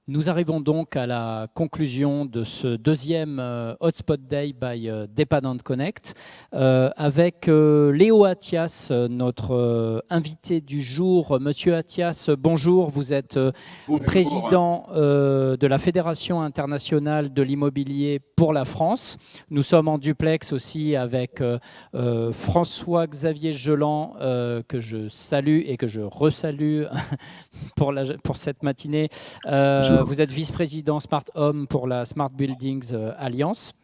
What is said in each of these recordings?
Nous arrivons donc à la conclusion de ce deuxième Hotspot Day by Dependent Connect avec Léo Attias, notre invité du jour. Monsieur Attias, bonjour, vous êtes Bonjour. président de la Fédération internationale de l'immobilier pour la France. Nous sommes en duplex aussi avec François-Xavier Geland, que je salue et que je resalue pour cette matinée. Bonjour. Vous êtes vice-président Smart Home pour la Smart Buildings Alliance.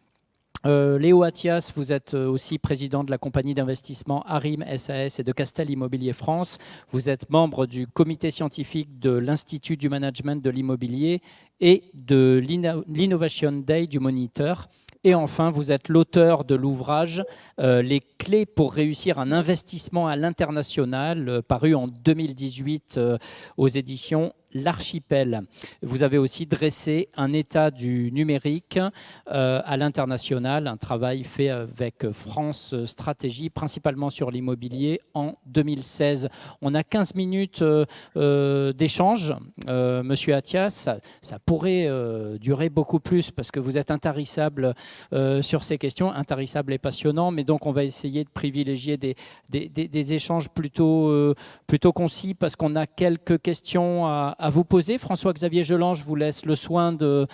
Léo Attias, vous êtes aussi président de la compagnie d'investissement Arim SAS et de Castel Immobilier France. Vous êtes membre du comité scientifique de l'Institut du management de l'immobilier et de l'Innovation Day du Moniteur. Et enfin, vous êtes l'auteur de l'ouvrage Les clés pour réussir un investissement à l'international, paru en 2018 aux éditions L'Archipel. Vous avez aussi dressé un état du numérique à l'international, un travail fait avec France Stratégie, principalement sur l'immobilier en 2016. On a 15 minutes d'échange. Monsieur Attias, ça pourrait durer beaucoup plus parce que vous êtes intarissable sur ces questions, intarissable et passionnant, mais donc on va essayer de privilégier des échanges plutôt concis parce qu'on a quelques questions à vous poser. François-Xavier Geland, je vous laisse le soin de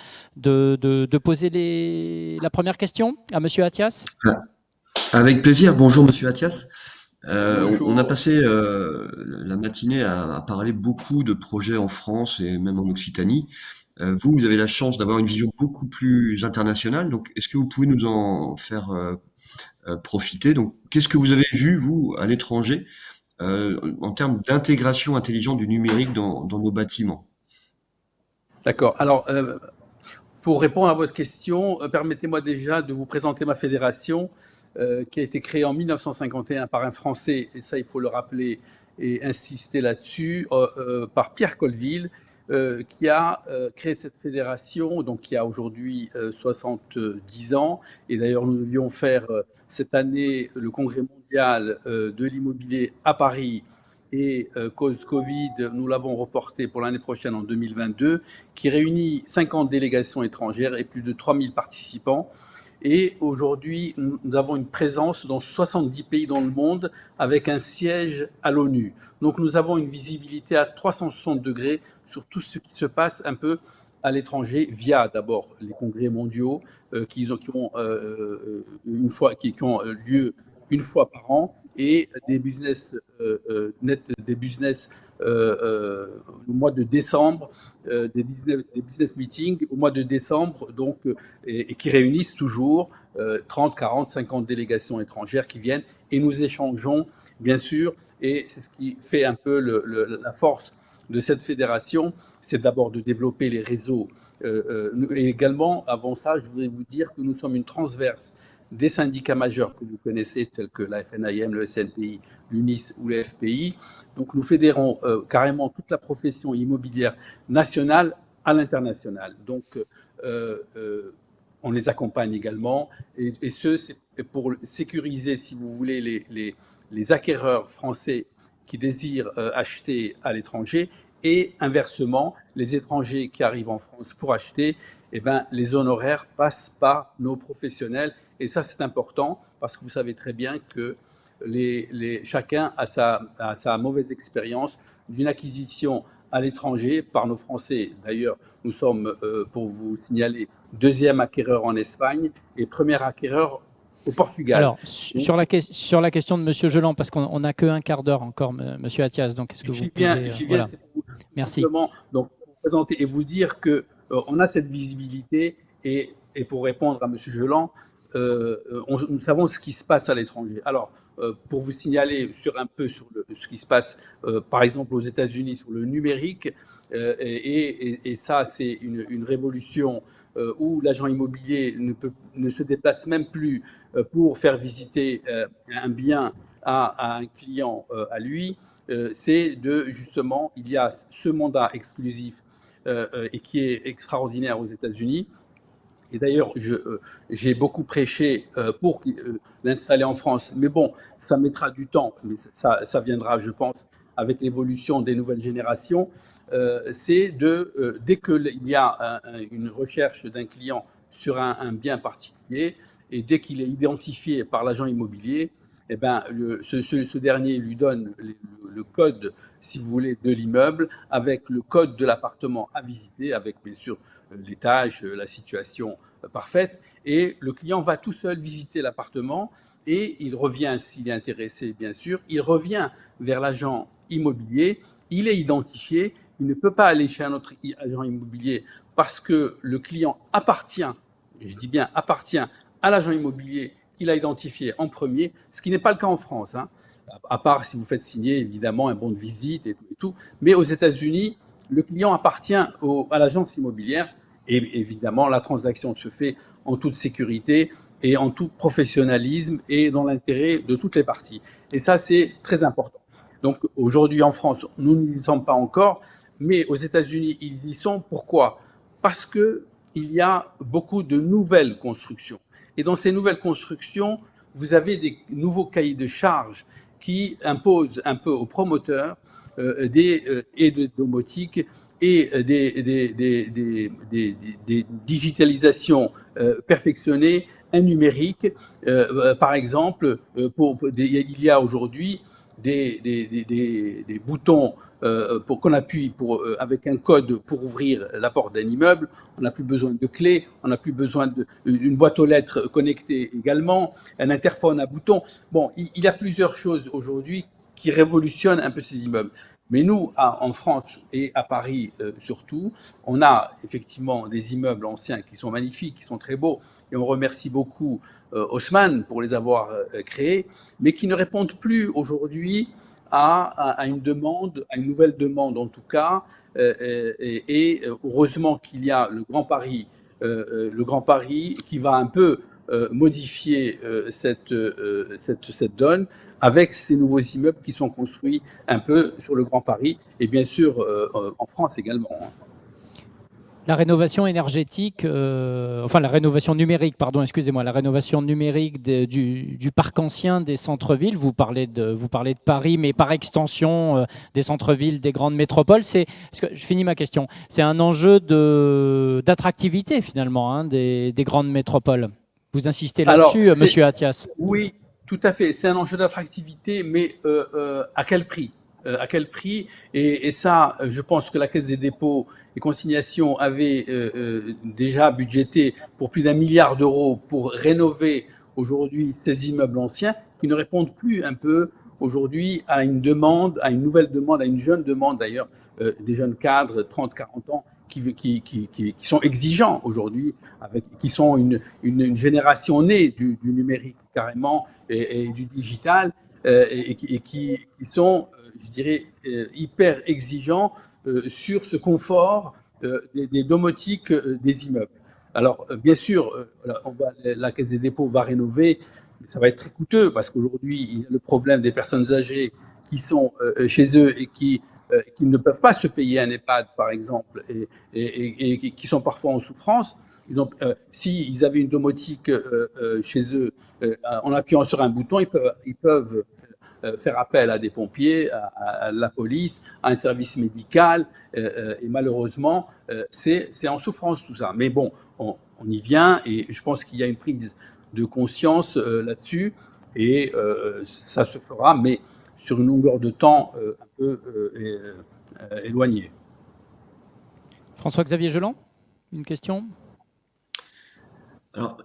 poser la première question à Monsieur Attias. Avec plaisir. Bonjour, Monsieur Attias. On a Bonjour. passé la matinée à parler beaucoup de projets en France et même en Occitanie. Vous avez la chance d'avoir une vision beaucoup plus internationale. Donc, est-ce que vous pouvez nous en faire profiter? Donc, qu'est-ce que vous avez vu, vous, à l'étranger, en termes d'intégration intelligente du numérique dans nos bâtiments? D'accord. Alors, pour répondre à votre question, permettez-moi déjà de vous présenter ma fédération qui a été créée en 1951 par un Français, et ça il faut le rappeler et insister là-dessus, par Pierre Colville, qui a créé cette fédération, donc qui a aujourd'hui 70 ans. Et d'ailleurs, nous devions faire cette année le congrès mondial de l'immobilier à Paris. Et cause Covid, nous l'avons reporté pour l'année prochaine en 2022, qui réunit 50 délégations étrangères et plus de 3000 participants. Et aujourd'hui, nous avons une présence dans 70 pays dans le monde avec un siège à l'ONU. Donc nous avons une visibilité à 360 degrés sur tout ce qui se passe un peu à l'étranger via d'abord les congrès mondiaux qui ont lieu une fois par an et des business au mois de décembre, des business meetings au mois de décembre, donc, et qui réunissent toujours 30, 40, 50 délégations étrangères qui viennent et nous échangeons, bien sûr, et c'est ce qui fait un peu la force de cette fédération, c'est d'abord de développer les réseaux. Et également, avant ça, je voudrais vous dire que nous sommes une transverse des syndicats majeurs que vous connaissez, tels que la FNIM, le SNPI, l'UNIS ou le FPI. Donc nous fédérons carrément toute la profession immobilière nationale à l'international. Donc on les accompagne également, et ce, c'est pour sécuriser, si vous voulez, les acquéreurs français qui désirent acheter à l'étranger, et inversement, les étrangers qui arrivent en France pour acheter, eh ben, les honoraires passent par nos professionnels. Et ça, c'est important parce que vous savez très bien que chacun a sa mauvaise expérience d'une acquisition à l'étranger par nos Français. D'ailleurs, nous sommes, pour vous signaler, deuxième acquéreur en Espagne et premier acquéreur au Portugal. Alors, sur la question de Monsieur Geland, parce qu'on n'a qu'un quart d'heure encore, Monsieur Attias, donc est-ce que vous pouvez... J'y viens, voilà, c'est pour merci. simplement donc, pour présenter et vous dire que on a cette visibilité, et pour répondre à Monsieur Geland, nous savons ce qui se passe à l'étranger. Alors, pour vous signaler sur ce qui se passe, par exemple aux États-Unis sur le numérique, et ça, c'est une révolution où l'agent immobilier ne se déplace même plus pour faire visiter un bien à un client à lui. C'est justement, il y a ce mandat exclusif et qui est extraordinaire aux États-Unis. Et d'ailleurs, j'ai beaucoup prêché pour l'installer en France. Mais bon, ça mettra du temps, mais ça viendra, je pense, avec l'évolution des nouvelles générations, c'est dès qu'il y a une recherche d'un client sur un bien particulier, et dès qu'il est identifié par l'agent immobilier, eh ben, ce dernier lui donne le code, si vous voulez, de l'immeuble, avec le code de l'appartement à visiter, avec bien sûr l'étage, la situation parfaite, et le client va tout seul visiter l'appartement, et il revient, s'il est intéressé, bien sûr, il revient vers l'agent immobilier, il est identifié, il ne peut pas aller chez un autre agent immobilier parce que le client appartient, je dis bien appartient, à l'agent immobilier qu'il a identifié en premier, ce qui n'est pas le cas en France, hein, à part si vous faites signer évidemment un bon de visite et tout. Mais aux États-Unis, le client appartient à l'agence immobilière, et évidemment la transaction se fait en toute sécurité et en tout professionnalisme et dans l'intérêt de toutes les parties. Et ça, c'est très important. Donc aujourd'hui en France, nous n'y sommes pas encore, mais aux États-Unis, ils y sont. Pourquoi? Parce qu'il y a beaucoup de nouvelles constructions. Et dans ces nouvelles constructions, vous avez des nouveaux cahiers de charges qui imposent un peu aux promoteurs et de domotique et des digitalisations perfectionnées, un numérique. Par exemple, il y a aujourd'hui des boutons qu'on appuie avec un code pour ouvrir la porte d'un immeuble. On n'a plus besoin de clé, on n'a plus besoin d'une boîte aux lettres connectée également, un interphone à bouton. Bon, il y a plusieurs choses aujourd'hui qui révolutionnent un peu ces immeubles. Mais nous, en France et à Paris surtout, on a effectivement des immeubles anciens qui sont magnifiques, qui sont très beaux, et on remercie beaucoup Haussmann pour les avoir créés, mais qui ne répondent plus aujourd'hui à une demande, à une nouvelle demande en tout cas, et heureusement qu'il y a le Grand Paris qui va un peu modifier cette donne avec ces nouveaux immeubles qui sont construits un peu sur le Grand Paris et bien sûr en France également. La rénovation énergétique, la rénovation numérique, pardon, excusez-moi, la rénovation numérique du parc ancien des centres-villes. Vous parlez de Paris, mais par extension des centres-villes, des grandes métropoles. Je finis ma question. C'est un enjeu d'attractivité finalement des grandes métropoles. Vous insistez là-dessus, Monsieur Athias? Oui, tout à fait. C'est un enjeu d'attractivité, mais à quel prix? À quel prix? Et ça, je pense que la Caisse des dépôts et consignations avait déjà budgété pour plus d'1 milliard d'euros pour rénover aujourd'hui ces immeubles anciens qui ne répondent plus un peu aujourd'hui à une demande, à une nouvelle demande, à une jeune demande d'ailleurs, des jeunes cadres 30-40 ans qui sont exigeants aujourd'hui, qui sont une génération née du numérique carrément et du digital, et qui sont, je dirais, hyper exigeants sur ce confort des domotiques des immeubles. Alors, bien sûr, la Caisse des dépôts va rénover, mais ça va être très coûteux parce qu'aujourd'hui, il y a le problème des personnes âgées qui sont chez eux et qui ne peuvent pas se payer un EHPAD, par exemple, et qui sont parfois en souffrance. S'ils avaient une domotique chez eux, en appuyant sur un bouton, ils peuvent faire appel à des pompiers, à la police, à un service médical, et malheureusement, c'est en souffrance tout ça. Mais bon, on y vient, et je pense qu'il y a une prise de conscience là-dessus, et ça se fera, mais sur une longueur de temps un peu éloignée. François-Xavier Geland, une question? Alors,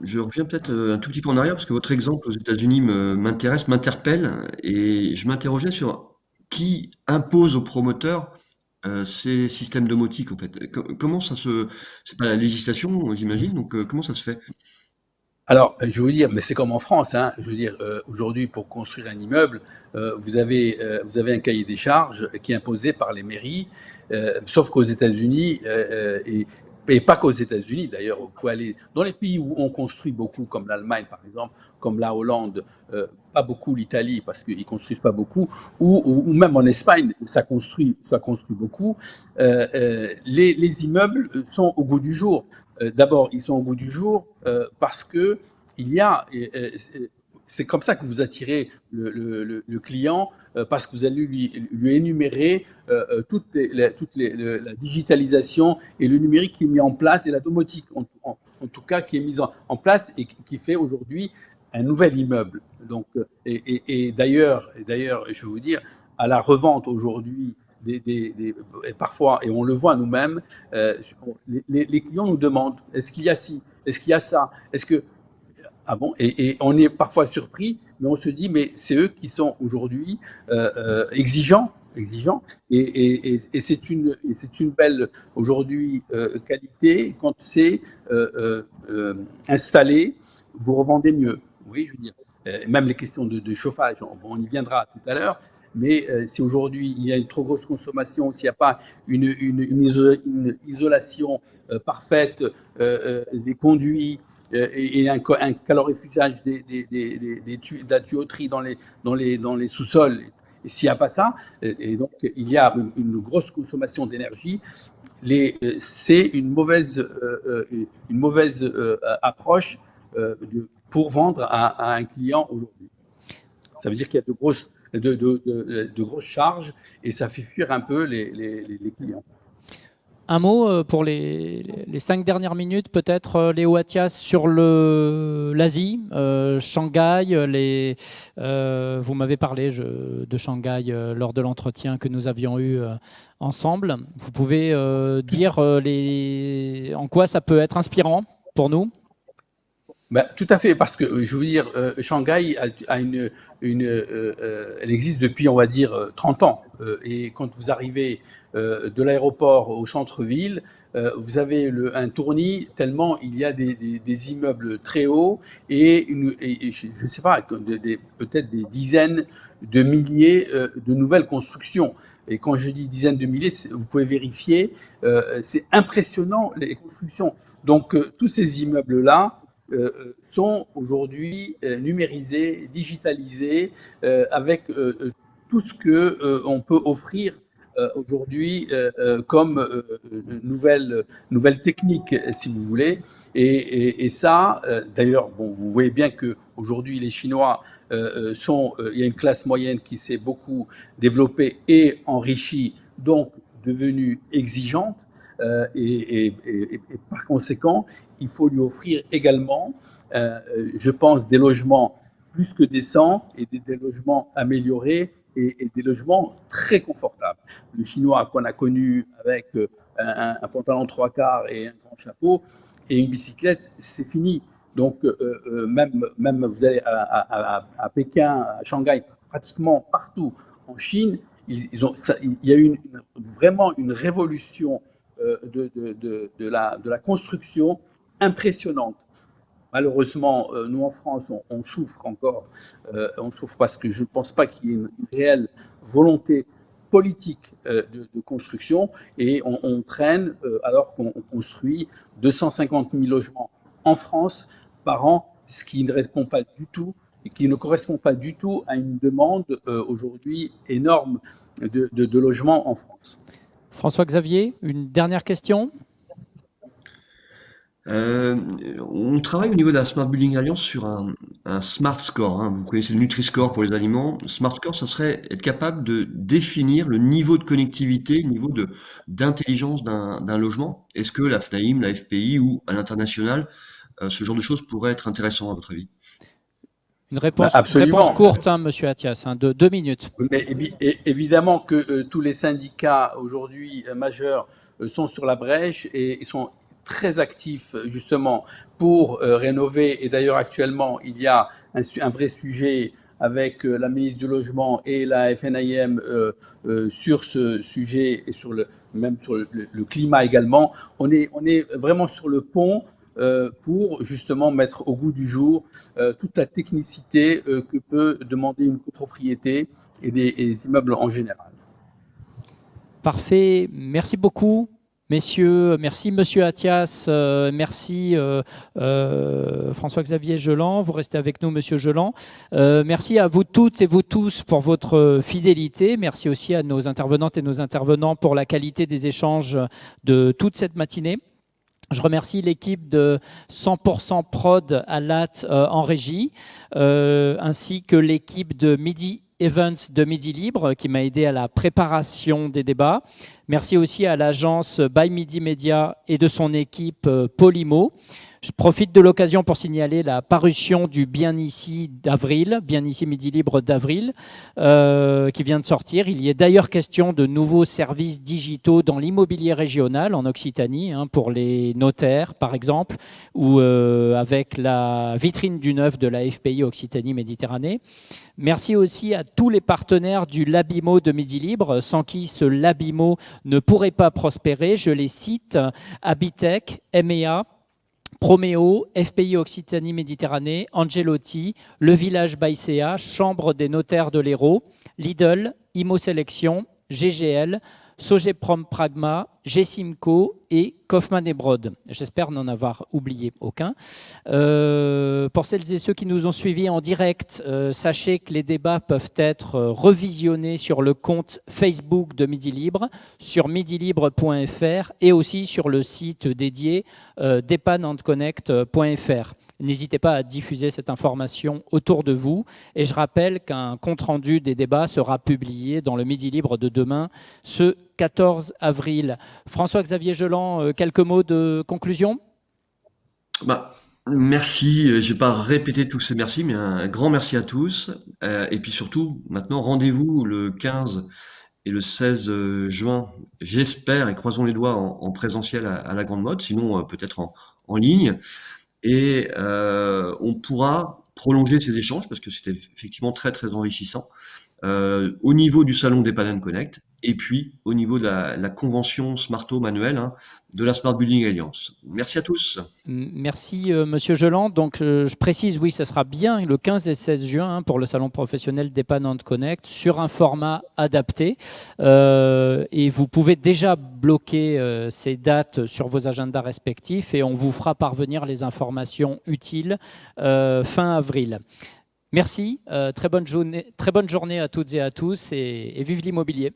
je reviens peut-être un tout petit peu en arrière parce que votre exemple aux États-Unis m'intéresse, m'interpelle, et je m'interrogeais sur qui impose aux promoteurs ces systèmes domotiques en fait. Comment ça se... C'est pas la législation, j'imagine, donc comment ça se fait? Alors, je vais vous dire, mais c'est comme en France, hein. Je veux dire, aujourd'hui, pour construire un immeuble, vous avez un cahier des charges qui est imposé par les mairies, sauf qu'aux États-Unis, et pas qu'aux États-Unis d'ailleurs, vous pouvez aller dans les pays où on construit beaucoup, comme l'Allemagne par exemple, comme la Hollande, pas beaucoup l'Italie parce qu'ils construisent pas beaucoup, ou même en Espagne, où ça construit beaucoup, les immeubles sont au goût du jour. D'abord, ils sont au goût du jour parce que il y a, c'est comme ça que vous attirez le client, parce que vous allez lui énumérer la digitalisation et le numérique qui est mis en place, et la domotique en tout cas qui est mise en place et qui fait aujourd'hui un nouvel immeuble. Donc, et d'ailleurs, je vais vous dire, à la revente aujourd'hui, et parfois, et on le voit nous-mêmes, les clients nous demandent, est-ce qu'il y a ci, est-ce qu'il y a ça, est-ce que ah bon, et on est parfois surpris, mais on se dit, mais c'est eux qui sont aujourd'hui exigeants, et c'est une belle aujourd'hui qualité quand c'est installé, vous revendez mieux. Oui, je veux dire, même les questions de chauffage, on y viendra tout à l'heure. Mais si aujourd'hui il y a une trop grosse consommation, s'il n'y a pas une isolation parfaite des conduits, et un calorifugage de la tuyauterie dans les sous-sols. Et s'il n'y a pas ça, et donc il y a une grosse consommation d'énergie, c'est une mauvaise approche pour vendre à un client aujourd'hui. Ça veut dire qu'il y a de grosses charges, et ça fait fuir un peu les clients. Un mot pour les 5 dernières minutes, peut-être, Léo Attias, sur l'Asie, Shanghai. Vous m'avez parlé de Shanghai lors de l'entretien que nous avions eu ensemble. Vous pouvez dire en quoi ça peut être inspirant pour nous? Ben, tout à fait, parce que je veux dire, Shanghai elle existe depuis, on va dire, 30 ans. Et quand vous arrivez de l'aéroport au centre-ville, vous avez un tournis tellement il y a des immeubles très hauts et je ne sais pas, peut-être des dizaines de milliers de nouvelles constructions. Et quand je dis dizaines de milliers, vous pouvez vérifier, c'est impressionnant les constructions. Donc tous ces immeubles-là sont aujourd'hui numérisés, digitalisés, avec tout ce qu'on peut offrir aujourd'hui comme nouvelle technique, si vous voulez. Et ça, d'ailleurs, bon, vous voyez bien qu'aujourd'hui, les Chinois il y a une classe moyenne qui s'est beaucoup développée et enrichie, donc devenue exigeante. Et par conséquent, il faut lui offrir également, je pense, des logements plus que décents et des logements améliorés et des logements très confortables. Le Chinois qu'on a connu avec un pantalon 3/4 et un grand chapeau et une bicyclette, c'est fini. Donc, même vous allez à Pékin, à Shanghai, pratiquement partout en Chine, il y a eu vraiment une révolution de la construction impressionnante. Malheureusement, nous en France, on souffre encore. On souffre parce que je ne pense pas qu'il y ait une réelle volonté politique de construction, et on traîne alors qu'on construit 250 000 logements en France par an, ce qui ne répond pas du tout et qui ne correspond pas du tout à une demande aujourd'hui énorme de logements en France. François-Xavier, une dernière question? On travaille au niveau de la Smart Building Alliance sur un Smart Score, hein. Vous connaissez le Nutri-Score pour les aliments. Smart Score, ça serait être capable de définir le niveau de connectivité, le niveau d'intelligence d'un logement. Est-ce que la FNAIM, la FPI ou à l'international, ce genre de choses pourrait être intéressant à votre avis? Une réponse courte, hein, Monsieur Attias, hein, de 2 minutes. Mais évidemment que tous les syndicats aujourd'hui majeurs sont sur la brèche et sont très actifs justement pour rénover. Et d'ailleurs actuellement, il y a un vrai sujet avec la ministre du Logement et la FNAIM sur ce sujet et même sur le climat également. On est vraiment sur le pont pour justement mettre au goût du jour toute la technicité que peut demander une copropriété et des immeubles en général. Parfait, merci beaucoup. Messieurs, merci Monsieur Attias, merci François-Xavier Geland, vous restez avec nous Monsieur Geland. Merci à vous toutes et vous tous pour votre fidélité, merci aussi à nos intervenantes et nos intervenants pour la qualité des échanges de toute cette matinée. Je remercie l'équipe de 100% Prod à LAT en régie, ainsi que l'équipe de Midi Events de Midi Libre qui m'a aidé à la préparation des débats. Merci aussi à l'agence By Midi Media et de son équipe Polymo. Je profite de l'occasion pour signaler la parution du Bien Ici d'avril, Bien Ici Midi Libre d'avril, qui vient de sortir. Il y est d'ailleurs question de nouveaux services digitaux dans l'immobilier régional en Occitanie, pour les notaires par exemple, ou avec la vitrine du neuf de la FPI Occitanie-Méditerranée. Merci aussi à tous les partenaires du Labimo de Midi Libre, sans qui ce Labimo ne pourrait pas prospérer. Je les cite: Habitech, MEA, Proméo, FPI Occitanie-Méditerranée, Angelotti, Le Village Baïséa, Chambre des notaires de l'Hérault, Lidl, Imo Sélection, GGL, Sogeprom Pragma, Gessimco et Kaufmann et Broad. J'espère n'en avoir oublié aucun. Pour celles et ceux qui nous ont suivis en direct, sachez que les débats peuvent être revisionnés sur le compte Facebook de Midi Libre, sur midilibre.fr et aussi sur le site dédié depanandconnect.fr. N'hésitez pas à diffuser cette information autour de vous. Et je rappelle qu'un compte-rendu des débats sera publié dans le Midi Libre de demain, ce 14 avril. François-Xavier Geland, quelques mots de conclusion ? Merci. Je ne vais pas répéter tous ces merci, mais un grand merci à tous. Et puis surtout, maintenant, rendez-vous le 15 et le 16 juin, j'espère, et croisons les doigts, en présentiel à la Grande Motte, sinon peut-être en ligne. Et on pourra prolonger ces échanges parce que c'était effectivement très très enrichissant au niveau du salon des Panam Connect et puis au niveau de la convention Smart Home annuelle de la Smart Building Alliance. Merci à tous. Merci Monsieur Geland. Donc je précise, oui, ça sera bien le 15 et 16 juin pour le salon professionnel des Panam Connect sur un format adapté. Et vous pouvez déjà bloquer ces dates sur vos agendas respectifs et on vous fera parvenir les informations utiles fin avril. Merci, très bonne journée à toutes et à tous et vive l'immobilier.